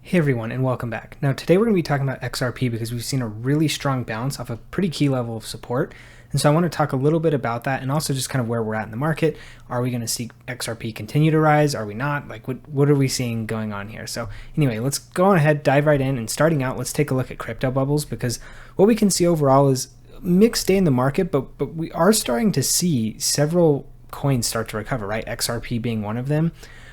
Hey everyone, and welcome back. Now today we're going to be talking about XRP because we've seen a really strong bounce off a pretty key level of support. And so I want to talk a little bit about that and also just kind of where we're at in the market. Are we going to see XRP continue to rise? Are we not? Like what are we seeing going on here? So anyway, let's go on ahead, dive right in, and starting out, let's take a look at crypto bubbles because what we can see overall is mixed day in the market, but we are starting to see several coins start to recover, right? XRP being one of them.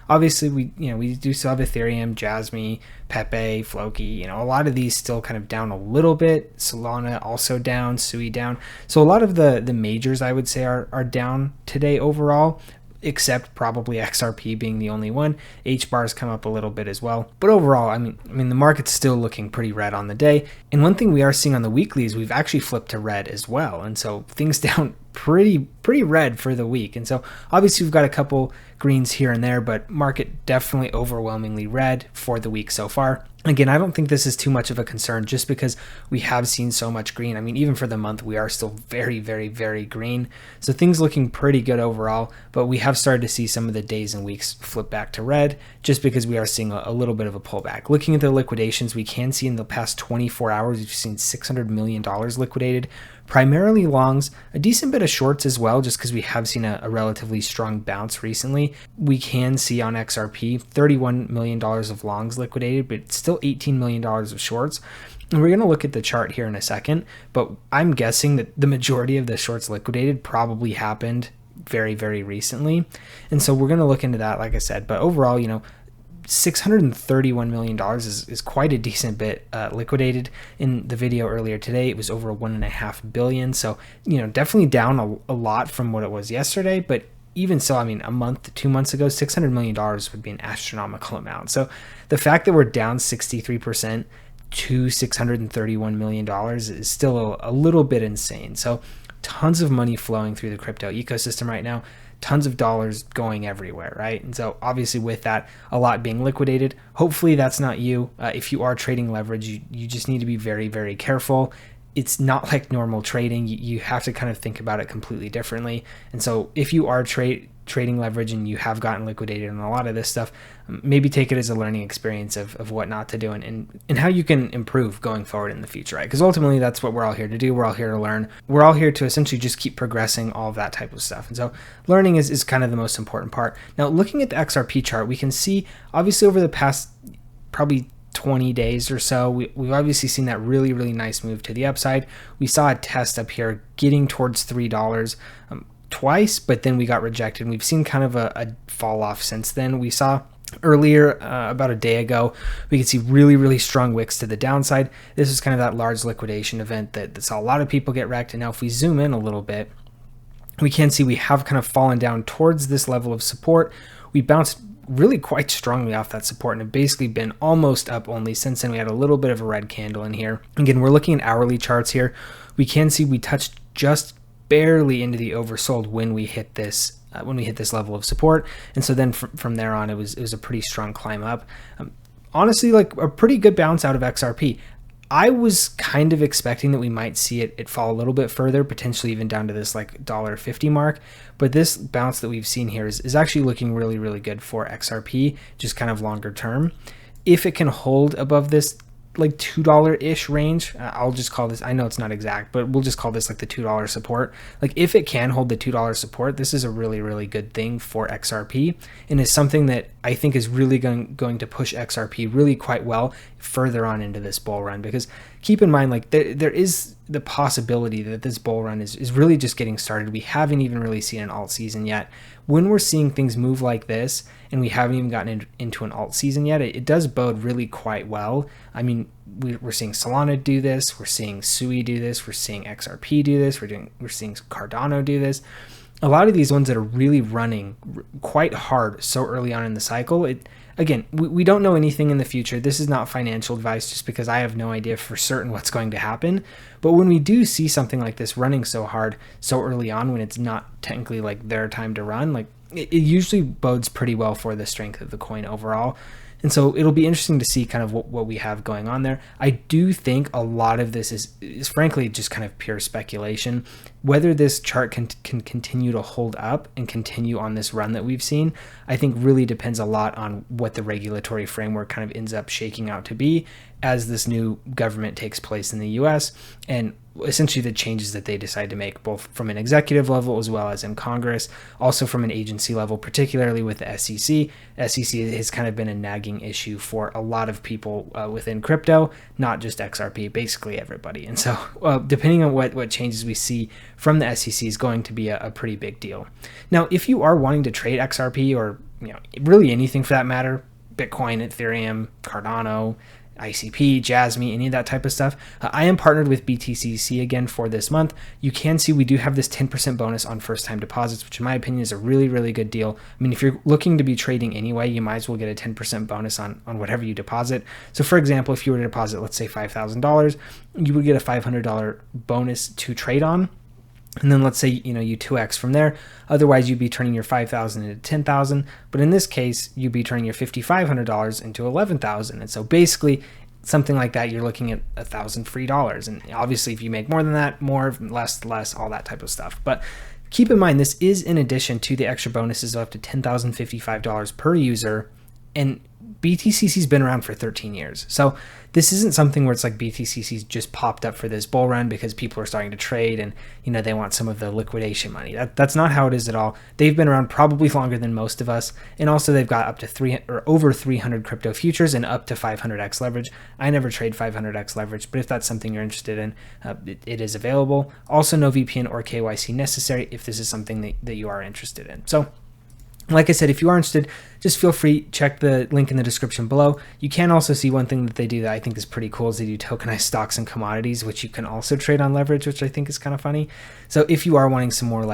Obviously, we do still have Ethereum, Jasmy, Pepe, Floki. A lot of these still kind of down a little bit. Solana also down, Sui down. So a lot of the majors, I would say, are down today overall, except probably XRP being the only one. HBAR's come up a little bit as well. But overall, I mean, the market's still looking pretty red on the day. And one thing we are seeing on the weeklies, we've actually flipped to red as well. And so things down pretty red for the week. And so obviously we've got a couple greens here and there, but market definitely overwhelmingly red for the week so far. Again, I don't think this is too much of a concern just because we have seen so much green. I mean, even for the month, we are still very, very, very green. So things looking pretty good overall, but we have started to see some of the days and weeks flip back to red just because we are seeing a little bit of a pullback. Looking at the liquidations, we can see in the past 24 hours, we've seen $600 million liquidated, primarily longs, a decent bit of shorts as well, just because we have seen a relatively strong bounce recently. We can see on XRP $31 million of longs liquidated, but still $18 million of shorts. And we're going to look at the chart here in a second, but I'm guessing that the majority of the shorts liquidated probably happened very, very recently. And so we're going to look into that, like I said. But overall, $631 million is quite a decent bit liquidated. In the video earlier today, it was over $1.5 billion. So, definitely down a lot from what it was yesterday. But even so, I mean, a month to 2 months ago, $600 million would be an astronomical amount. So the fact that we're down 63% to $631 million is still a little bit insane. So tons of money flowing through the crypto ecosystem right now. Tons of dollars going everywhere, right? And so obviously with that, a lot being liquidated. Hopefully that's not you. If you are trading leverage, you just need to be very, very careful. It's not like normal trading. You have to kind of think about it completely differently. And so if you are trading leverage and you have gotten liquidated on a lot of this stuff, maybe take it as a learning experience of what not to do and how you can improve going forward in the future, right? Because ultimately that's what we're all here to do. We're all here to learn. We're all here to essentially just keep progressing, all of that type of stuff. And so learning is kind of the most important part. Now, looking at the XRP chart, we can see obviously over the past probably 20 days or so, we've obviously seen that really, really nice move to the upside. We saw a test up here getting towards $3 twice, but then we got rejected. And we've seen kind of a fall off since then. We saw earlier, about a day ago, we could see really, really strong wicks to the downside. This is kind of that large liquidation event that saw a lot of people get wrecked. And now if we zoom in a little bit, we can see we have kind of fallen down towards this level of support. We bounced really quite strongly off that support and have basically been almost up only since then. We had a little bit of a red candle in here. Again, we're looking at hourly charts here. We can see we touched just barely into the oversold when we hit this level of support, and so then from there on it was a pretty strong climb up. Honestly, like a pretty good bounce out of XRP. I was kind of expecting that we might see it fall a little bit further, potentially even down to this like $1.50 mark. But this bounce that we've seen here is actually looking really, really good for XRP, just kind of longer term. If it can hold above this like $2-ish range, I'll just call this, I know it's not exact, but we'll just call this like the $2 support. Like if it can hold the $2 support, this is a really, really good thing for XRP, and is something that I think is really going to push XRP really quite well further on into this bull run. Because keep in mind, like there is the possibility that this bull run is really just getting started. We haven't even really seen an alt season yet. When we're seeing things move like this and we haven't even gotten into an alt season yet, it does bode really quite well. I mean, we're seeing Solana do this, we're seeing Sui do this, we're seeing XRP do this, we're seeing Cardano do this. A lot of these ones that are really running quite hard so early on in the cycle, again, we don't know anything in the future. This is not financial advice just because I have no idea for certain what's going to happen. But when we do see something like this running so hard so early on, when it's not technically like their time to run, like it usually bodes pretty well for the strength of the coin overall. And so it'll be interesting to see kind of what we have going on there. I do think a lot of this is frankly just kind of pure speculation. whether this chart can continue to hold up and continue on this run that we've seen, I think really depends a lot on what the regulatory framework kind of ends up shaking out to be as this new government takes place in the US, and essentially the changes that they decide to make, both from an executive level as well as in Congress, also from an agency level, particularly with the SEC. SEC has kind of been a nagging issue for a lot of people within crypto, not just XRP, basically everybody. And so depending on what changes we see from the SEC is going to be a pretty big deal. Now, if you are wanting to trade XRP or really anything for that matter, Bitcoin, Ethereum, Cardano, ICP, Jasmy, any of that type of stuff, I am partnered with BTCC again for this month. You can see we do have this 10% bonus on first time deposits, which in my opinion is a really, really good deal. I mean, if you're looking to be trading anyway, you might as well get a 10% bonus on whatever you deposit. So for example, if you were to deposit, let's say $5,000, you would get a $500 bonus to trade on. And then let's say, you 2x from there. Otherwise, you'd be turning your $5,000 into $10,000. But in this case, you'd be turning your $5,500 into $11,000. And so basically, something like that, you're looking at $1,000 free dollars. And obviously, if you make more than that, more, less, all that type of stuff. But keep in mind, this is in addition to the extra bonuses of up to $10,055 per user. And BTCC's been around for 13 years. So this isn't something where it's like BTCC's just popped up for this bull run because people are starting to trade and, they want some of the liquidation money. That's not how it is at all. They've been around probably longer than most of us. And also they've got up to over 300 crypto futures and up to 500x leverage. I never trade 500x leverage, but if that's something you're interested in, it is available. Also no VPN or KYC necessary if this is something that you are interested in. So like I said, if you are interested, just feel free, check the link in the description below. You can also see one thing that they do that I think is pretty cool is they do tokenized stocks and commodities, which you can also trade on leverage, which I think is kind of funny. So if you are wanting some more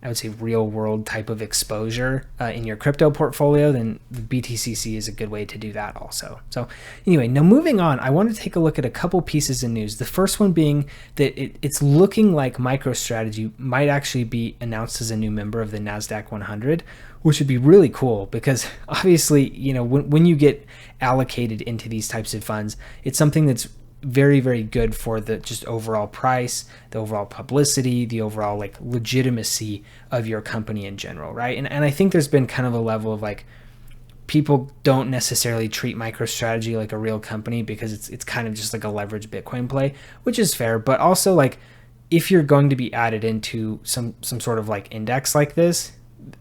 I would say real world type of exposure in your crypto portfolio, then the BTCC is a good way to do that also. So anyway, now moving on, I want to take a look at a couple pieces of news. The first one being that it's looking like MicroStrategy might actually be announced as a new member of the NASDAQ 100, which would be really cool because obviously, when you get allocated into these types of funds, it's something that's very, very good for the just overall price, the overall publicity, the overall legitimacy of your company in general, right? And I think there's been kind of a level of people don't necessarily treat MicroStrategy like a real company because it's kind of just like a leveraged Bitcoin play, which is fair. But also if you're going to be added into some sort of index like this,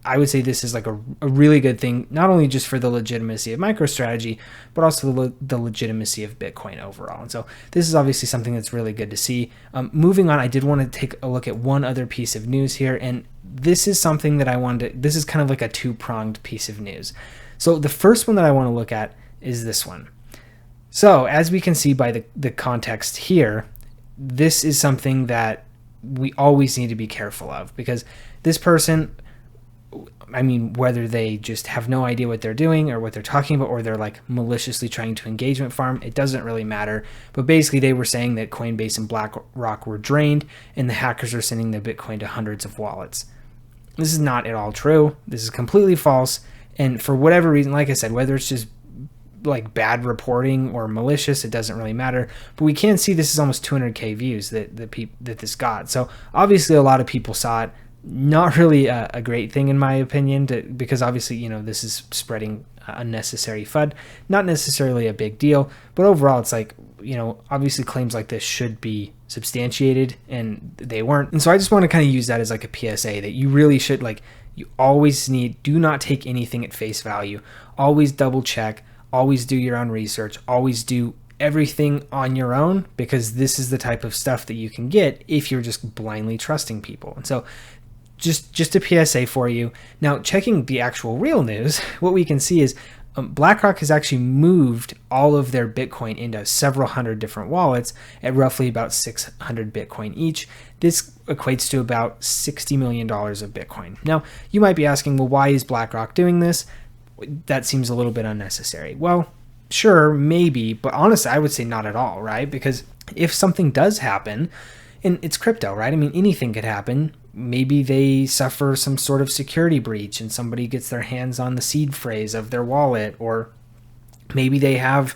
I would say this is a really good thing, not only just for the legitimacy of MicroStrategy, but also the legitimacy of Bitcoin overall. And so this is obviously something that's really good to see. Moving on, I did want to take a look at one other piece of news here. And this is something that this is kind of like a two-pronged piece of news. So the first one that I want to look at is this one. So as we can see by the context here, this is something that we always need to be careful of because this person, whether they just have no idea what they're doing or what they're talking about, or they're maliciously trying to engagement farm, it doesn't really matter. But basically they were saying that Coinbase and BlackRock were drained and the hackers are sending the Bitcoin to hundreds of wallets. This is not at all true. This is completely false. And for whatever reason, like I said, whether it's just bad reporting or malicious, it doesn't really matter. But we can see this is almost 200K views that this got. So obviously a lot of people saw it. Not really a great thing in my opinion, because obviously this is spreading unnecessary FUD. Not necessarily a big deal, but overall it's obviously claims like this should be substantiated and they weren't. And so I just want to kind of use that as a PSA that you really should you always do not take anything at face value. Always double check, always do your own research, always do everything on your own, because this is the type of stuff that you can get if you're just blindly trusting people. And so just a PSA for you. Now, checking the actual real news, what we can see is BlackRock has actually moved all of their Bitcoin into several hundred different wallets at roughly about 600 Bitcoin each. This equates to about $60 million of Bitcoin. Now, you might be asking, well, why is BlackRock doing this? That seems a little bit unnecessary. Well, sure, maybe, but honestly, I would say not at all, right? Because if something does happen, and it's crypto, right? Anything could happen. Maybe they suffer some sort of security breach and somebody gets their hands on the seed phrase of their wallet, or maybe they have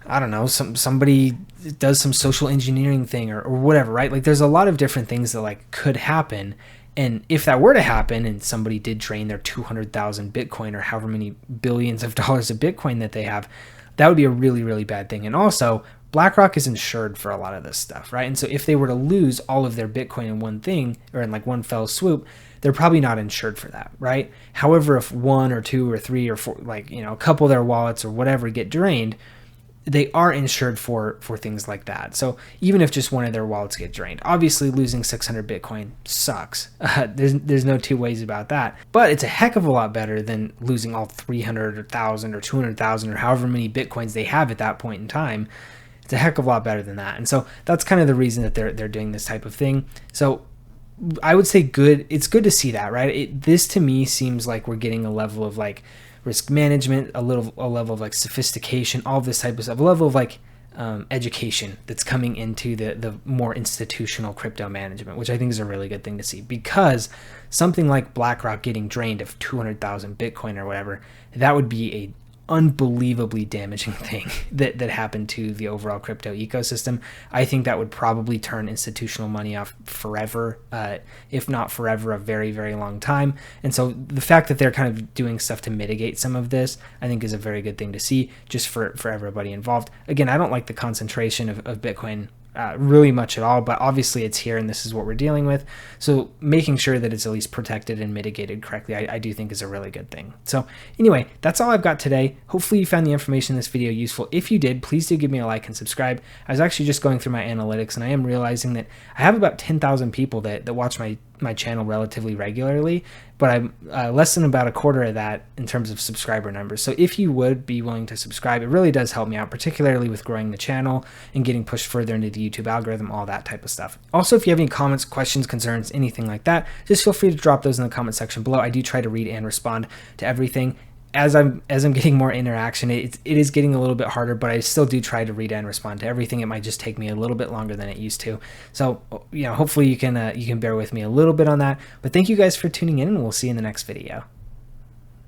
I don't know, somebody does some social engineering thing or whatever, right? Like there's a lot of different things that like could happen. And if that were to happen and somebody did drain their 200,000 Bitcoin or however many billions of dollars of Bitcoin that they have, that would be a really, really bad thing. And also, BlackRock is insured for a lot of this stuff, right? And so if they were to lose all of their Bitcoin in one thing or in like one fell swoop, they're probably not insured for that, right? However, if one or two or three or four, like, you know, a couple of their wallets or whatever get drained, they are insured for things like that. So even if just one of their wallets get drained, obviously losing 600 Bitcoin sucks. There's no two ways about that. But it's a heck of a lot better than losing all 300 or 1,000 or 200,000 or however many Bitcoins they have at that point in time. It's a heck of a lot better than that. And so that's kind of the reason that they're doing this type of thing. So I would say good. It's good to see that, right? This to me seems like we're getting a level of like risk management, a level of like sophistication, all this type of stuff, a level of like education that's coming into the more institutional crypto management, which I think is a really good thing to see, because something like BlackRock getting drained of 200,000 Bitcoin or whatever, that would be a unbelievably damaging thing that happened to the overall crypto ecosystem. I think that would probably turn institutional money off forever, if not forever, a very, very long time. And so the fact that they're kind of doing stuff to mitigate some of this, I think is a very good thing to see just for everybody involved. Again, I don't like the concentration of Bitcoin really much at all, but obviously it's here and this is what we're dealing with. So making sure that it's at least protected and mitigated correctly, I do think is a really good thing. So anyway, that's all I've got today. Hopefully you found the information in this video useful. If you did, please do give me a like and subscribe. I was actually just going through my analytics and I am realizing that I have about 10,000 people that watch my channel relatively regularly, but I'm less than about a quarter of that in terms of subscriber numbers. So if you would be willing to subscribe, it really does help me out, particularly with growing the channel and getting pushed further into the YouTube algorithm, all that type of stuff. Also, if you have any comments, questions, concerns, anything like that, just feel free to drop those in the comment section below. I do try to read and respond to everything. As I'm getting more interaction, it is getting a little bit harder, but I still do try to read and respond to everything. It might just take me a little bit longer than it used to. So, you know, hopefully you can bear with me a little bit on that. But thank you guys for tuning in, and we'll see you in the next video.